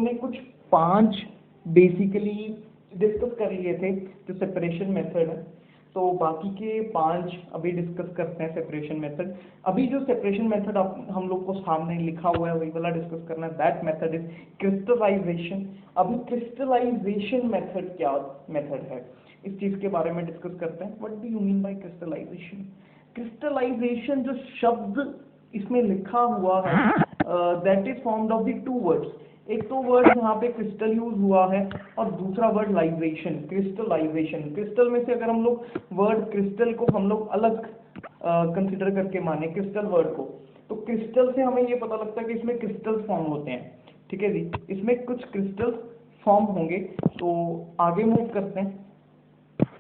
ने कुछ 5 basically discuss कर लिए थे जो सेपरेशन मेथड है, तो बाकी के 5 अभी डिस्कस करते हैं सेपरेशन मेथड। अभी जो सेपरेशन मेथड हम लोग को सामने लिखा हुआ है वही वाला डिस्कस करना है। That method is crystallisation. अभी क्रिस्टलाइजेशन मेथड क्या मेथड है इस चीज के बारे में डिस्कस करते हैं। What do you mean by crystallisation? Crystallisation जो शब्द इसमें लिखा हुआ है that is formed of the 2 words. एक तो वर्ड यहाँ पे क्रिस्टल यूज हुआ है और दूसरा वर्ड लाइजेशन, क्रिस्टलाइजेशन। क्रिस्टल में से अगर हम लोग वर्ड क्रिस्टल को हम लोग अलग कंसिडर करके माने क्रिस्टल वर्ड को, तो क्रिस्टल से हमें ये पता लगता है कि इसमें क्रिस्टल फॉर्म होते हैं। ठीक है जी, इसमें कुछ क्रिस्टल फॉर्म होंगे। तो आगे मूव करते हैं।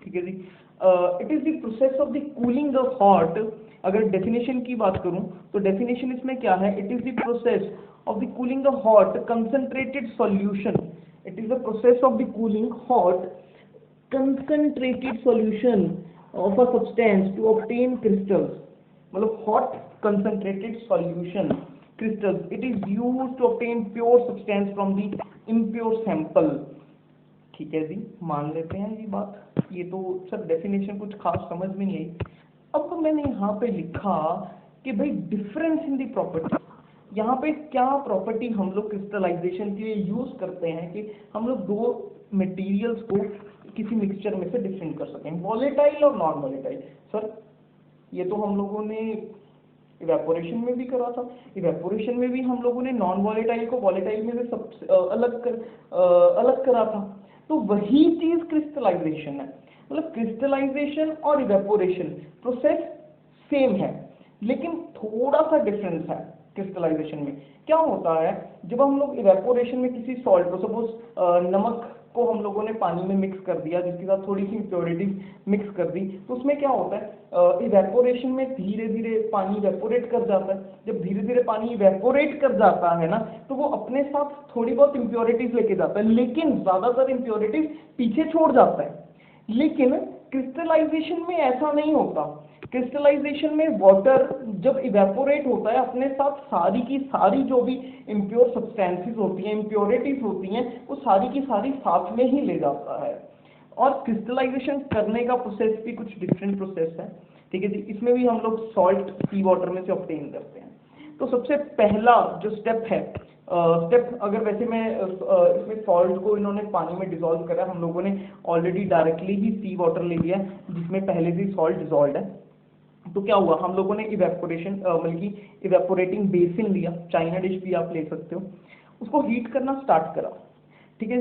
ठीक है जी, it is the process of the cooling the hot. अगर डेफिनेशन की बात करूं तो डेफिनेशन इसमें क्या है? It is the process of the cooling the hot concentrated solution. It is the process of the cooling hot concentrated solution of a substance to obtain crystals. मतलब hot concentrated solution crystals. It is used to obtain pure substance from the impure sample. ठीक है जी, मान लेते हैं ये बात। ये तो सर डेफिनेशन कुछ खास समझ में नहीं आई। अब तो मैंने यहाँ पे लिखा कि भाई डिफरेंस इन दी प्रॉपर्टी। यहाँ पे क्या प्रॉपर्टी हम लोग क्रिस्टलाइजेशन के लिए यूज करते हैं कि हम लोग 2 मटेरियल्स को किसी मिक्सचर में से डिफरेंट कर सकें, वॉलेटाइल और नॉन वॉलेटाइल। सर ये तो हम लोगों ने इवेपोरेशन में भी करा था। इवेपोरेशन में भी हम लोगों ने नॉन वॉलेटाइल को वॉलेटाइल में से सब अलग करा था। तो वही चीज क्रिस्टलाइजेशन है। मतलब क्रिस्टलाइजेशन और इवेपोरेशन प्रोसेस सेम है, लेकिन थोड़ा सा डिफरेंस है। क्रिस्टलाइजेशन में क्या होता है, जब हम लोग इवेपोरेशन में किसी सॉल्ट को, सपोज नमक को हम लोगों ने पानी में मिक्स कर दिया, जिसके साथ थोड़ी सी इम्प्योरिटीज मिक्स कर दी, तो उसमें क्या होता है, इवेपोरेशन में धीरे धीरे पानी इवेपोरेट कर जाता है। जब धीरे धीरे पानी इवेपोरेट कर जाता है ना, तो वो अपने साथ थोड़ी बहुत इम्प्योरिटीज लेके जाता है, लेकिन ज्यादातर इम्प्योरिटीज पीछे छोड़ जाता है। लेकिन क्रिस्टलाइजेशन में ऐसा नहीं होता। क्रिस्टलाइजेशन में वाटर जब इवेपोरेट होता है, अपने साथ सारी की सारी जो भी इम्प्योर सब्सटेंसेस होती हैं, इम्प्योरिटीज होती हैं, वो सारी की सारी साथ में ही ले जाता है। और क्रिस्टलाइजेशन करने का प्रोसेस भी कुछ डिफरेंट प्रोसेस है। ठीक है जी, इसमें भी हम लोग सॉल्ट सी वाटर में से ऑब्टेन करते हैं। तो सबसे पहला जो स्टेप है, अगर वैसे मैं इसमें सॉल्ट को इन्होंने पानी में डिसॉल्व करा, हम लोगों ने ऑलरेडी डायरेक्टली ही सी वाटर ले लिया जिसमें पहले से सॉल्ट डिसॉल्व है। तो क्या हुआ, हम लोगों ने इवेपोरेशन बल्कि इवेपोरेटिंग बेसिन लिया, चाइना डिश भी आप ले सकते हो, उसको हीट करना स्टार्ट करा। ठीक है,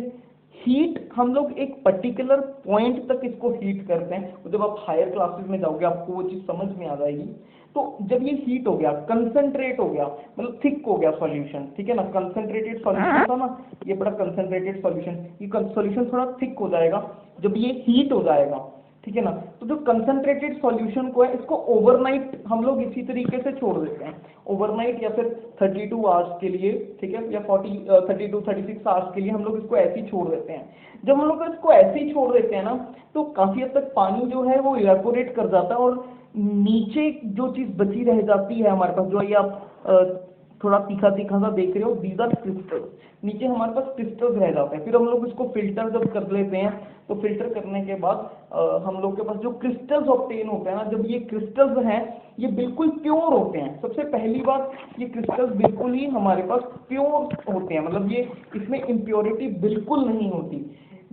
हीट हम लोग एक पर्टिकुलर पॉइंट तक इसको हीट करते हैं। तो जब आप हायर क्लासेस में जाओगे आपको वो चीज समझ में आ जाएगी। तो जब ये हीट हो गया, कंसंट्रेट हो गया, मतलब थिक हो गया सॉल्यूशन, ठीक है ना, कंसंट्रेटेड सॉल्यूशन था ना, ये बड़ा कंसंट्रेटेड सॉल्यूशन, ये सॉल्यूशन थोड़ा थिक हो जाएगा जब ये हीट हो जाएगा। ठीक है ना, तो जो कंसंट्रेटेड सॉल्यूशन को है, इसको ओवरनाइट हम लोग इसी तरीके से छोड़ देते हैं, ओवरनाइट या फिर 32 आवर्स के लिए, ठीक है, या 36 आवर्स के लिए हम लोग इसको ऐसे ही छोड़ देते हैं। जब हम लोग इसको ऐसे ही छोड़ देते हैं ना, तो काफी हद तक पानी जो है वो इवेपोरेट कर जाता है और नीचे जो चीज बची रह जाती है हमारे पास, जो ये आप थोड़ा तीखा तीखा सा देख रहे हो, दीज आर क्रिस्टल्स। नीचे हमारे पास क्रिस्टल्स रह जाते हैं। फिर हम लोग इसको फिल्टर जब कर लेते हैं, तो फिल्टर करने के बाद हम लोग के पास जो क्रिस्टल्स ऑब्टेन होते हैं ना, जब ये क्रिस्टल्स हैं ये बिल्कुल प्योर होते हैं। सबसे पहली बात, ये क्रिस्टल्स बिल्कुल ही हमारे पास प्योर होते हैं, मतलब ये इसमें इम्प्योरिटी बिल्कुल नहीं होती।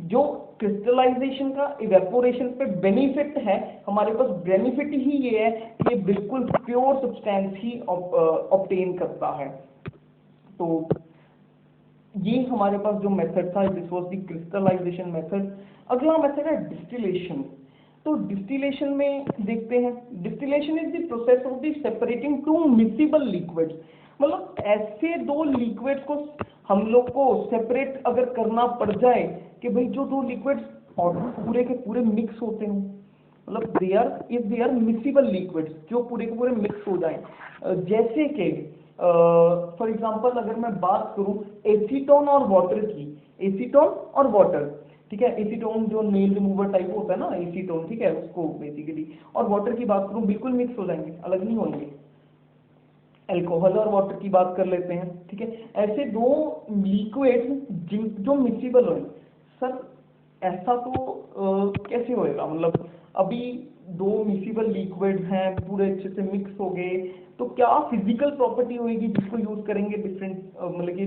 जो क्रिस्टलाइजेशन का इवेपोरेशन पे बेनिफिट है, हमारे पास बेनिफिट ही ये है कि ये बिल्कुल प्योर सब्सटेंस ही ऑब्टेन करता है। तो ये हमारे पास जो मेथड था, this was the crystallisation method. अगला मेथड है डिस्टिलेशन। तो डिस्टिलेशन में देखते हैं, distillation is the process of the separating 2 miscible liquids. मतलब ऐसे 2 लिक्विड्स को हम लोग को सेपरेट अगर करना पड़ जाए कि भाई जो 2 लिक्विड्स पूरे के पूरे मिक्स होते हैं, मतलब दे आर मिक्सिबल लिक्विड्स, जो पूरे के पूरे मिक्स हो जाएं। जैसे कि फॉर एग्जांपल अगर मैं बात करूं एसीटोन और वाटर की, एसीटोन और वाटर, ठीक है, एसीटोन जो नेल रिमूवर टाइप होता है ना, एसीटोन, ठीक है, उसको बेसिकली, और वाटर की बात करूं बिल्कुल मिक्स हो जाएंगे, अलग नहीं होंगे। अल्कोहल और वाटर की बात कर लेते हैं, ठीक है। ऐसे दो लिक्विड जिन जो मिक्सिबल हो। सर ऐसा तो कैसे होएगा, मतलब अभी दो मिक्सिबल लिक्विड हैं, पूरे अच्छे से मिक्स हो गए, तो क्या फिजिकल प्रॉपर्टी होगी जिसको यूज करेंगे डिफरेंट मतलब कि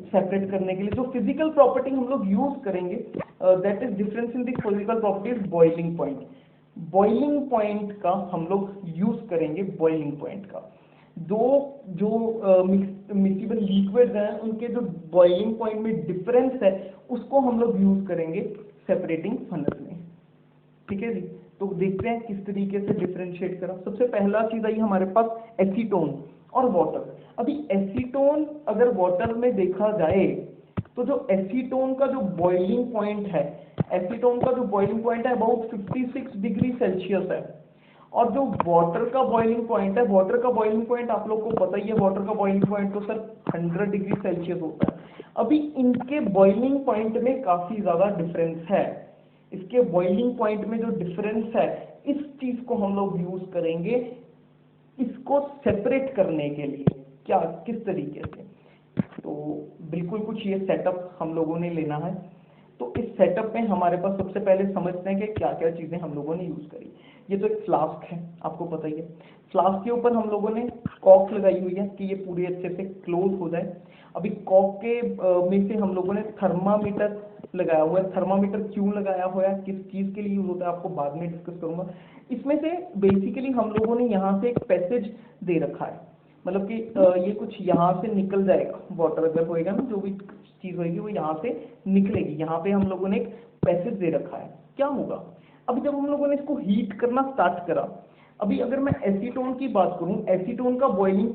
सेपरेट करने के लिए? जो फिजिकल प्रॉपर्टी हम लोग यूज करेंगे that is difference in the physical properties boiling point. Boiling point का हम लोग यूज करेंगे, बॉइलिंग पॉइंट का। दो जो मिक्सिबल लिक्विड्स हैं उनके जो बॉइलिंग पॉइंट में डिफरेंस है उसको हम लोग यूज करेंगे सेपरेटिंग फर्नेस में, ठीक है जी। तो देखते हैं किस तरीके से डिफरेंशिएट करा। सबसे पहला चीज आई हमारे पास एसीटोन और वाटर। अभी एसीटोन अगर वाटर में देखा जाए तो जो एसीटोन का जो बॉइलिंग पॉइंट है, एसीटोन का जो बॉइलिंग पॉइंट है अबाउट 56 डिग्री सेल्सियस है। और जो वाटर का बॉइलिंग पॉइंट है, वाटर का बॉइलिंग पॉइंट आप लोग को पता ही है, वाटर का बॉइलिंग पॉइंट तो सर 100 डिग्री सेल्सियस होता है। अभी इनके बॉइलिंग पॉइंट में काफी ज्यादा डिफरेंस है। इसके बॉइलिंग पॉइंट में जो डिफरेंस है, इस चीज को हम लोग यूज करेंगे इसको सेपरेट करने के लिए। क्या, किस तरीके से? तो बिल्कुल कुछ ये सेटअप हम लोगों ने लेना है। तो इस सेटअप में हमारे पास सबसे पहले समझते हैं कि क्या क्या चीजें हम लोगों ने यूज करी। ये तो एक फ्लास्क है, आपको पता ही है। फ्लास्क के ऊपर हम लोगों ने कॉक लगाई हुई है कि ये पूरी अच्छे से क्लोज हो जाए। अभी कॉक के में से हम लोगों ने थर्मामीटर लगाया हुआ है। थर्मामीटर क्यों लगाया हुआ है, किस चीज के लिए यूज होता है, आपको बाद में डिस्कस करूंगा। इसमें से बेसिकली हम लोगों ने यहाँ से एक पैसेज दे रखा है, मतलब कि ये कुछ यहाँ से निकल जाएगा। वाटर अगर होएगा ना, जो भी चीज होगी वो यहाँ से निकलेगी। यहाँ पे हम लोगों ने एक पैसेज दे रखा है। क्या होगा अभी जब हम लोगों ने इसको हीट करना स्टार्ट करा? अभी अगर मैं एसीटोन की बात करूं, एसीटोन का बॉइलिंग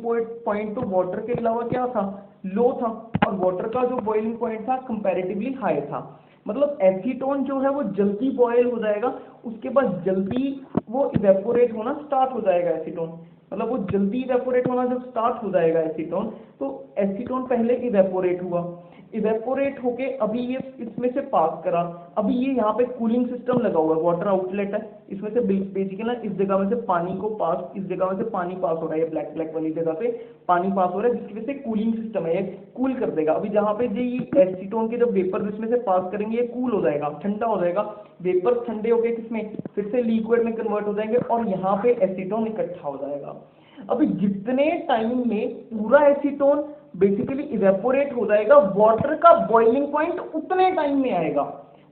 पॉइंट तो वाटर के अलावा क्या था, लो था। और वाटर का जो बॉइलिंग पॉइंट था कंपैरेटिवली हाई था। मतलब एसीटोन जो है वो जल्दी बॉयल हो जाएगा, उसके बाद जल्दी वो इवेपोरेट होना स्टार्ट हो जाएगा एसीटोन। मतलब वो जल्दी इवेपोरेट होना जब स्टार्ट हो जाएगा एसीटोन, तो एसीटोन पहले इवेपोरेट हुआ। इवेपोरेट होके अभी ये इसमें से पास करा। अभी ये यहाँ पे कूलिंग सिस्टम लगा हुआ है, वाटर आउटलेट है, इसमें से बेसिकली ना इस जगह में से पानी को पास, इस जगह में से पानी पास हो रहा है, ये ब्लैक ब्लैक वाली जगह से पानी पास हो रहा है, जिसकी वजह से कूलिंग सिस्टम है, ये कूल कर देगा। अभी जहाँ पे ये एसीटोन के जब वेपर इसमें से पास करेंगे, ये कूल हो जाएगा, ठंडा हो जाएगा। वेपर ठंडे हो गए, किसमें, फिर से लिक्विड में कन्वर्ट हो जाएंगे और यहाँ पे एसीटोन इकट्ठा हो जाएगा। अभी जितने टाइम में पूरा एसीटोन बेसिकली इवेपोरेट हो जाएगा, वाटर का बॉइलिंग पॉइंट उतने टाइम में आएगा।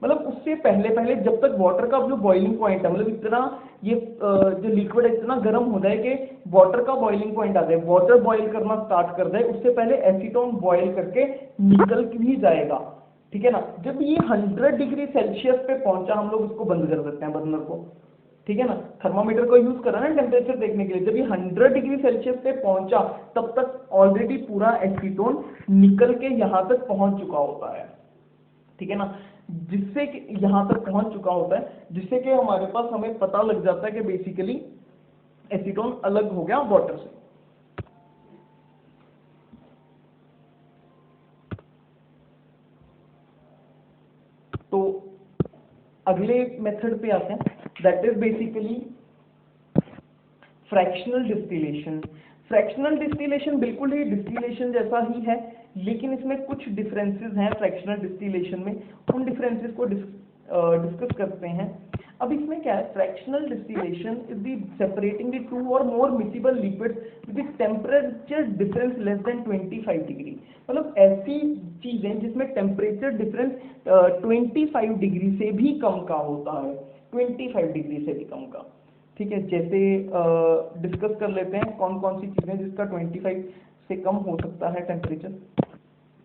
मतलब उससे पहले पहले जब तक वाटर का जो बॉइलिंग पॉइंट है, मतलब इतना ये जो लिक्विड है इतना गर्म हो जाए कि वाटर का बॉइलिंग पॉइंट आ जाए, वाटर बॉईल करना स्टार्ट कर जाए, उससे पहले एसीटोन बॉईल करके निकल भी जाएगा, ठीक है ना। जब ये 100 डिग्री सेल्सियस पे पहुंचा, हम लोग इसको बंद कर देते हैं बर्नर को, ठीक है ना। थर्मामीटर को यूज करा ना टेम्परेचर देखने के लिए। जब ये 100 डिग्री सेल्सियस पे पहुंचा, तब तक ऑलरेडी पूरा एसीटोन निकल के यहां तक पहुंच चुका होता है, ठीक है ना। जिससे कि यहां तक पहुंच चुका होता है, जिससे कि हमारे पास हमें पता लग जाता है कि बेसिकली एसीटोन अलग हो गया वाटर से। तो अगले मेथड पे आते हैं, that is basically fractional distillation. Fractional distillation बिल्कुल ही डिस्टिलेशन जैसा ही है, लेकिन इसमें कुछ डिफरेंसेस हैं फ्रैक्शनल डिस्टिलेशन में। उन डिफरेंसेस को डिस्कस करते हैं। अब इसमें क्या है, fractional distillation is the separating the two or more miscible liquids with temperature difference less than 25 degree. मतलब ऐसी चीजें जिसमें टेम्परेचर डिफरेंस 25 डिग्री से भी कम का होता है, 25 डिग्री से भी कम का, ठीक है। जैसे डिस्कस कर लेते हैं कौन कौन सी चीजें जिसका 25 से कम हो सकता है टेम्परेचर।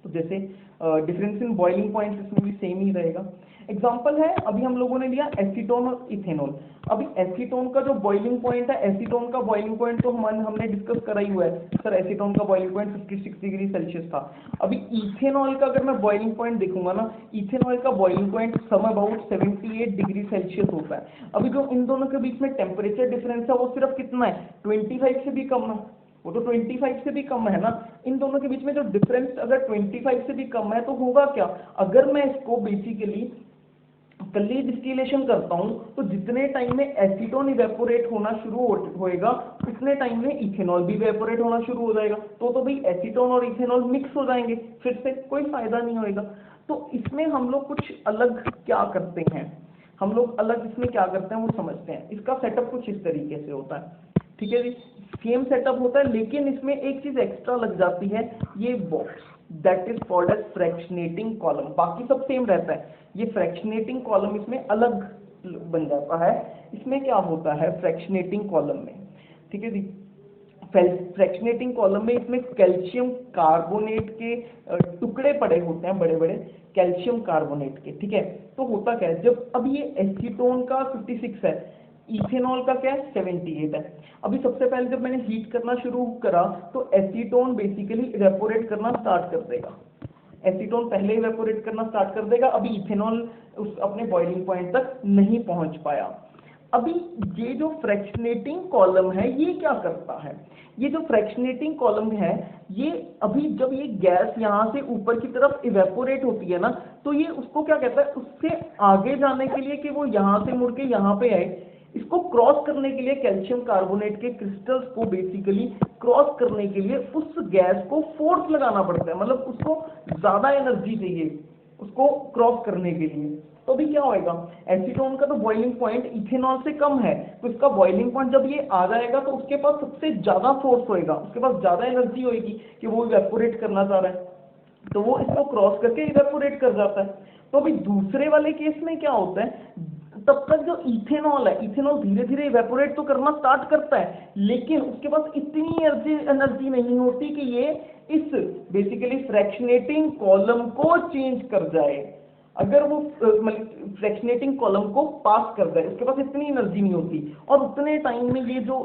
तो जैसे डिफरेंस इन बॉइलिंग पॉइंट इसमें भी सेम ही रहेगा। एग्जांपल है, अभी हम लोगों ने लिया एसीटोन और इथेनॉल। अभी एसीटोन का जो बॉइलिंग पॉइंट है, एसीटोन का बॉइलिंग पॉइंट तो हमने डिस्कस करा ही हुआ है सर। एसीटोन का बॉइलिंग पॉइंट 56 डिग्री सेल्सियस था। अभी इथेनॉल का अगर मैं बॉइलिंग पॉइंट देखूंगा ना, इथेनॉल का boiling point some about 78 degree Celsius होता है। अभी जो इन दोनों के बीच में टेम्परेचर डिफरेंस है वो सिर्फ कितना है, 25 से भी कम है। वो तो 25 से भी कम है ना। इन दोनों के बीच में जो डिफरेंस अगर 25 से भी कम है तो होगा क्या, अगर मैं इसको बेसिकली कली डिस्टिलेशन करता हूं तो जितने टाइम में एसीटोन इवेपोरेट होना शुरू होएगा उतने टाइम में इथेनॉल भी इवेपोरेट होना शुरू हो जाएगा। तो भाई एसीटोन और इथेनॉल मिक्स हो जाएंगे, फिर से कोई फायदा नहीं होएगा। तो इसमें हम लोग कुछ अलग क्या करते हैं, हम लोग अलग इसमें क्या करते हैं वो समझते हैं। इसका सेटअप कुछ इस तरीके से होता है, ठीक है जी, सेम सेटअप होता है, लेकिन इसमें एक चीज एक्स्ट्रा लग जाती है, ये box that is called as fractionating column. बाकी सब सेम रहता है, ये फ्रैक्शनेटिंग कॉलम इसमें अलग बन जाता है। इसमें क्या होता है फ्रैक्शनेटिंग कॉलम में, ठीक है जी, फ्रैक्शनेटिंग कॉलम में इसमें कैल्शियम कार्बोनेट के टुकड़े पड़े होते हैं, बड़े बड़े कैल्शियम कार्बोनेट के, ठीक है। तो होता क्या है, जब अब ये एसीटोन का 56 है, इथेनॉल का क्या है 78 है। अभी सबसे पहले जब मैंने हीट करना शुरू करा तो एसीटोन बेसिकली इवेपोरेट करना स्टार्ट कर देगा, एसीटोन पहले इवेपोरेट करना स्टार्ट कर देगा। अभी इथेनॉल उस अपने बॉइलिंग पॉइंट तक नहीं पहुंच पाया। अभी ये जो फ्रैक्शनेटिंग कॉलम है ये क्या करता है, ये जो फ्रैक्शनेटिंग कॉलम है ये अभी जब ये गैस यहाँ से ऊपर की तरफ इवेपोरेट होती है ना, तो ये उसको क्या कहता है, उससे आगे जाने के लिए कि वो यहाँ से मुड़ के यहाँ पे आए, इसको क्रॉस करने के लिए कैल्शियम कार्बोनेट के क्रिस्टल्स को बेसिकली क्रॉस करने के लिए उस गैस को फोर्स लगाना पड़ता है, मतलब उसको ज्यादा एनर्जी चाहिए उसको क्रॉस करने के लिए। तो अभी क्या होएगा, एसीटोन का तो बॉइलिंग पॉइंट इथेनॉल से कम है, तो इसका बॉइलिंग पॉइंट जब ये आ जाएगा तो उसके पास सबसे ज्यादा फोर्स होएगा, उसके पास ज्यादा एनर्जी होएगी कि वो इवेपोरेट करना चाह रहा है, तो वो इसको क्रॉस करके इवेपोरेट कर जाता है। तो अभी दूसरे वाले केस में क्या होता है, तब तक जो इथेनॉल है, इथेनॉल धीरे धीरे इवेपोरेट तो करना स्टार्ट करता है, लेकिन उसके पास इतनी एनर्जी नहीं होती कि ये इस बेसिकली फ्रैक्शनेटिंग कॉलम को चेंज कर जाए। अगर वो फ्रैक्शनेटिंग कॉलम को पास कर जाए, उसके पास इतनी एनर्जी नहीं होती, और उतने टाइम में ये जो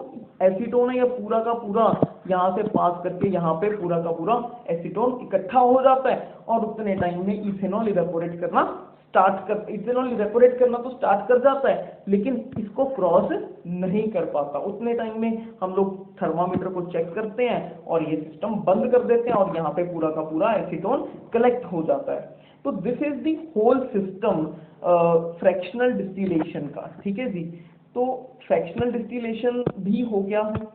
एसीटोन है ये पूरा का पूरा यहाँ से पास करके यहाँ पे पूरा का पूरा एसीटोन इकट्ठा हो जाता है, और उतने टाइम में इथेनॉल इवेपोरेट करना इथेनॉल इवेपोरेट करना तो स्टार्ट कर जाता है, लेकिन इसको क्रॉस नहीं कर पाता। उतने टाइम में हम लोग थर्मामीटर को चेक करते हैं और ये सिस्टम बंद कर देते हैं, और यहाँ पे पूरा का पूरा एसीटोन कलेक्ट हो जाता है। तो this is the whole system fractional distillation का, ठीक है जी। तो फ्रैक्शनल डिस्टिलेशन भी हो गया है।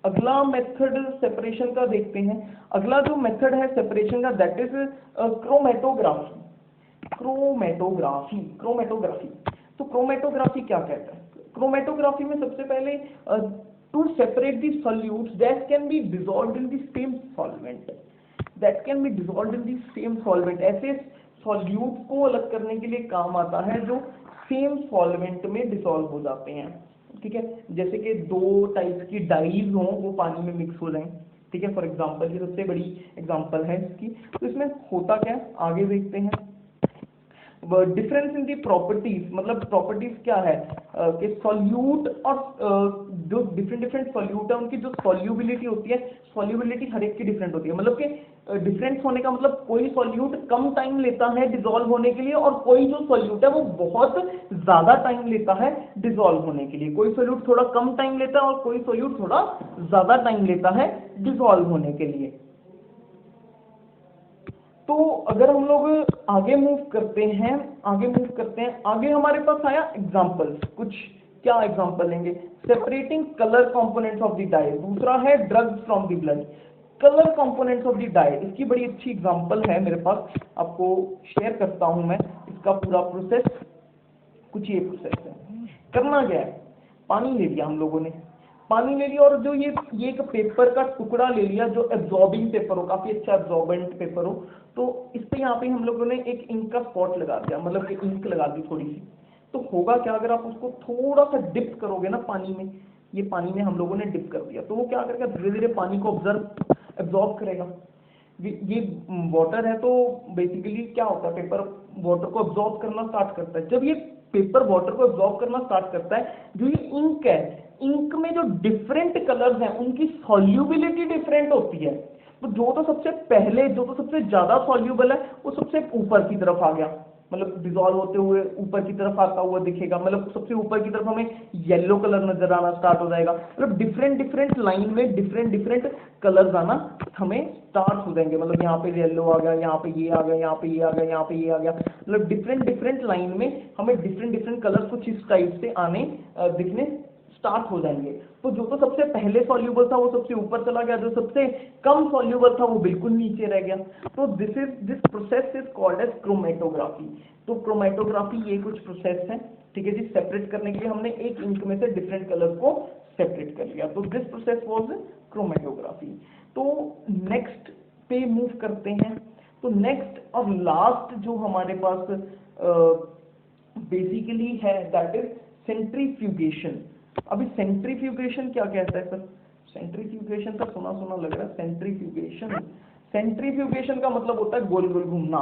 अगला मेथड सेपरेशन का देखते हैं। अगला जो मेथड है सेपरेशन का दैट इज क्रोमेटोग्राफी। क्रोमेटोग्राफी तो क्रोमेटोग्राफी क्या कहता है, क्रोमेटोग्राफी में सबसे पहले to separate the solutes that can be dissolved in the same solvent, ऐसे सॉल्यूट को अलग करने के लिए काम आता है जो सेम सॉल्वेंट में डिसॉल्व हो जाते हैं, ठीक है। जैसे कि दो टाइप्स की डाइज हों वो पानी में मिक्स हो जाएं, ठीक है। फॉर एग्जांपल ये सबसे बड़ी एग्जांपल है इसकी। तो इसमें होता क्या है आगे देखते हैं। डिफरेंस इन दी प्रॉपर्टीज, मतलब प्रॉपर्टीज क्या है कि सॉल्यूट और जो डिफरेंट सॉल्यूट है उनकी जो सॉल्युबिलिटी होती है, सॉल्युबिलिटी हर एक की डिफरेंट होती है। मतलब कि डिफरेंस होने का मतलब कोई सॉल्यूट कम टाइम लेता है डिसॉल्व होने के लिए, और कोई जो सॉल्यूट है वो बहुत ज्यादा टाइम लेता है डिसॉल्व होने के लिए। कोई सॉल्यूट थोड़ा कम टाइम लेता है और कोई सॉल्यूट थोड़ा ज्यादा टाइम लेता है डिसॉल्व होने के लिए। तो अगर हम लोग आगे मूव करते हैं, आगे हमारे पास आया एग्जांपल्स। कुछ क्या एग्जांपल लेंगे, separating colour components of the dye, दूसरा है drugs from the blood. Colour components of the dye, इसकी बड़ी अच्छी एग्जांपल है मेरे पास, आपको शेयर करता हूं मैं। इसका पूरा प्रोसेस कुछ ये प्रोसेस है। करना क्या है, पानी ले लिया हम लोगों ने, पानी ले लिया, और जो ये एक पेपर का टुकड़ा ले लिया जो एब्जॉर्बिंग पेपर हो, काफी अच्छा एब्जॉर्बेंट पेपर हो। तो इस पे यहाँ पे हम लोगों ने एक इंक का स्पॉट लगा दिया, मतलब कि इंक लगा दी थोड़ी सी। तो होगा क्या, अगर आप उसको थोड़ा सा डिप करोगे ना पानी में, ये पानी में हम लोगों ने डिप कर दिया, तो वो क्या करेगा, धीरे धीरे पानी को एब्जॉर्ब करेगा। ये वाटर है, तो बेसिकली क्या होता है, पेपर वाटर को एब्जॉर्ब करना स्टार्ट करता है। जब ये पेपर वाटर को एब्जॉर्ब करना स्टार्ट करता है, जो ये इंक है, इंक में जो डिफरेंट कलर्स हैं उनकी सॉल्युबिलिटी डिफरेंट होती है। तो जो तो सबसे पहले, जो तो सबसे ज्यादा सॉल्यूबल है वो सबसे ऊपर की तरफ आ गया, मतलब डिसॉल्व होते हुए ऊपर की तरफ आता हुआ दिखेगा, मतलब सबसे ऊपर की तरफ हमें येलो कलर नजर आना स्टार्ट हो जाएगा, मतलब डिफरेंट डिफरेंट लाइन में डिफरेंट डिफरेंट कलर्स आना हमें स्टार्ट हो जाएंगे, मतलब यहाँ पे येलो आ गया, यहाँ पे ये आ गया, यहाँ पे ये आ गया, यहाँ पे ये आ गया, मतलब डिफरेंट डिफरेंट लाइन में हमें डिफरेंट डिफरेंट कलर्स कुछ इस टाइप से आने दिखने स्टार्ट हो जाएंगे। तो जो तो सबसे पहले सॉल्यूबल था वो सबसे ऊपर चला गया, जो सबसे कम सॉल्यूबल था वो बिल्कुल नीचे रह गया। तो this process is called as chromatography. तो क्रोमेटोग्राफी ये कुछ प्रोसेस है, ठीक है जी। सेपरेट करने के लिए हमने एक इंक में से डिफरेंट कलर को सेपरेट कर लिया, तो दिस प्रोसेस वाज क्रोमेटोग्राफी। तो नेक्स्ट पे मूव करते हैं। तो नेक्स्ट और लास्ट जो हमारे पास बेसिकली है दैट इज सेंट्रीफ्यूगेशन। अभी सेंट्रीफ्यूगेशन क्या कहता है सर? सेंट्रीफ्यूगेशन का सुना सुना लग रहा है। सेंट्रीफ्यूगेशन, सेंट्रीफ्यूगेशन का मतलब होता है गोल गोल घूमना,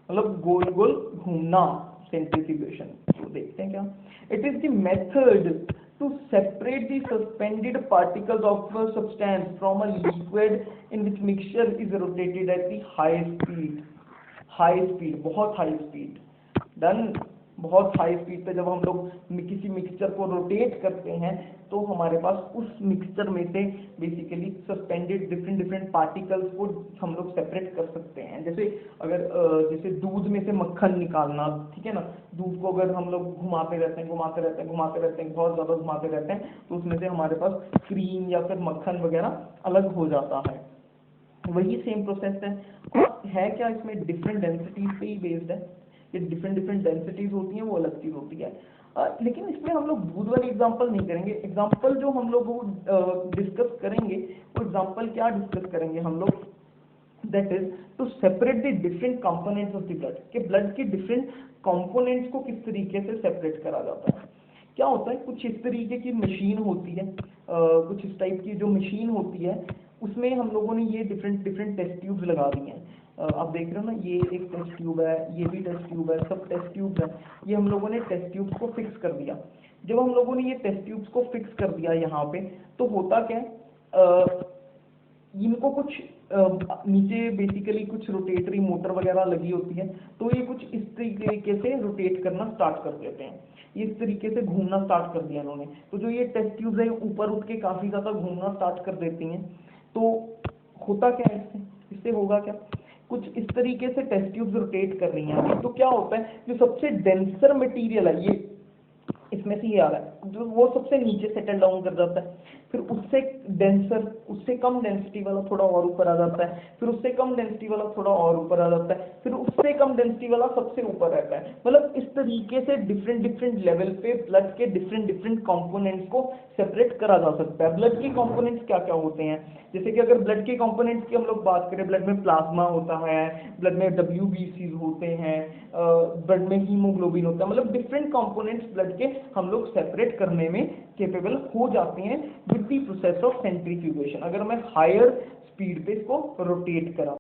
मतलब गोल गोल घूमना, सेंट्रीफ्यूगेशन। तो देखते हैं क्या। It is the method to separate the suspended particles of a substance from a liquid in which mixture is rotated at the high speed। High speed, बहुत हाई स्पीड, डन। बहुत हाई स्पीड पे जब हम लोग किसी mixture को rotate करते हैं तो हमारे पास उस मिक्सचर में से basically suspended different different particles को हम लोग सेपरेट कर सकते हैं। जैसे अगर जैसे दूध में से मक्खन निकालना, ठीक है ना, दूध को अगर हम लोग घुमाते रहते हैं घुमाते रहते हैं घुमाते रहते हैं, बहुत ज़्यादा घुमाते रहते हैं, तो उसमें से हमारे पास क्रीम या फिर मक्खन वगैरह अलग हो जाता है। वही सेम प्रोसेस है क्या इसमें? डिफरेंट डेंसिटीज पे ही बेस्ड है। ये डिफरेंट डिफरेंट डेंसिटीज होती हैं, वो अलग चीज होती है। लेकिन इसमें हम लोग दूध वाली एग्जांपल नहीं करेंगे। एग्जांपल जो हम लोग डिस्कस करेंगे वो एग्जांपल क्या डिस्कस करेंगे हम लोग, that is to separate the different components of the blood, कि ब्लड के डिफरेंट कंपोनेंट्स को किस तरीके से सेपरेट करा जाता है। क्या होता है, कुछ इस तरीके की मशीन होती है, कुछ इस टाइप की जो मशीन होती है उसमें हम लोगों ने ये डिफरेंट डिफरेंट टेस्ट ट्यूब्स लगा दी हैं। आप देख रहे हो ना, ये एक टेस्ट ट्यूब है, ये भी टेस्ट ट्यूब है, सब टेस्ट ट्यूब्स हैं। ये हम लोगों ने टेस्ट ट्यूब्स को फिक्स कर दिया। जब हम लोगों ने ये टेस्ट ट्यूब्स को फिक्स कर दिया यहाँ पे, तो होता क्या है, इनको कुछ नीचे बेसिकली कुछ रोटेटरी मोटर वगैरह लगी होती है, तो ये कुछ इस तरीके से रोटेट करना स्टार्ट कर देते हैं। ये इस तरीके से घूमना स्टार्ट कर दिया इन्होंने, तो जो ये टेस्ट ट्यूब्स है ऊपर उठ के काफी ज्यादा घूमना स्टार्ट कर देती हैं। तो होता क्या है इससे, इससे होगा क्या, कुछ इस तरीके से टेस्ट ट्यूब्स रोटेट कर रही हैं, तो क्या होता है, जो सबसे डेंसर मटेरियल है ये इसमें से ये आ रहा है, जो वो सबसे नीचे सेटल डाउन कर जाता है, फिर उससे डेंसर, उससे कम डेंसिटी वाला थोड़ा और ऊपर आ जाता है, फिर उससे कम डेंसिटी वाला थोड़ा और ऊपर आ जाता है, फिर उससे कम डेंसिटी वाला सबसे ऊपर रहता है। मतलब इस तरीके से डिफरेंट डिफरेंट लेवल पे ब्लड के डिफरेंट डिफरेंट कंपोनेंट्स को सेपरेट करा जा सकता है। ब्लड के कंपोनेंट्स क्या क्या होते हैं, जैसे कि अगर ब्लड के कंपोनेंट्स की हम लोग बात करें, ब्लड में प्लाज्मा होता है, ब्लड में WBCs होते हैं, ब्लड में हीमोग्लोबिन होता है, मतलब डिफरेंट कंपोनेंट्स ब्लड के हम लोग सेपरेट करने में केपेबल हो जाते हैं with the process of centrifugation, अगर मैं हायर स्पीड पे इसको रोटेट करा।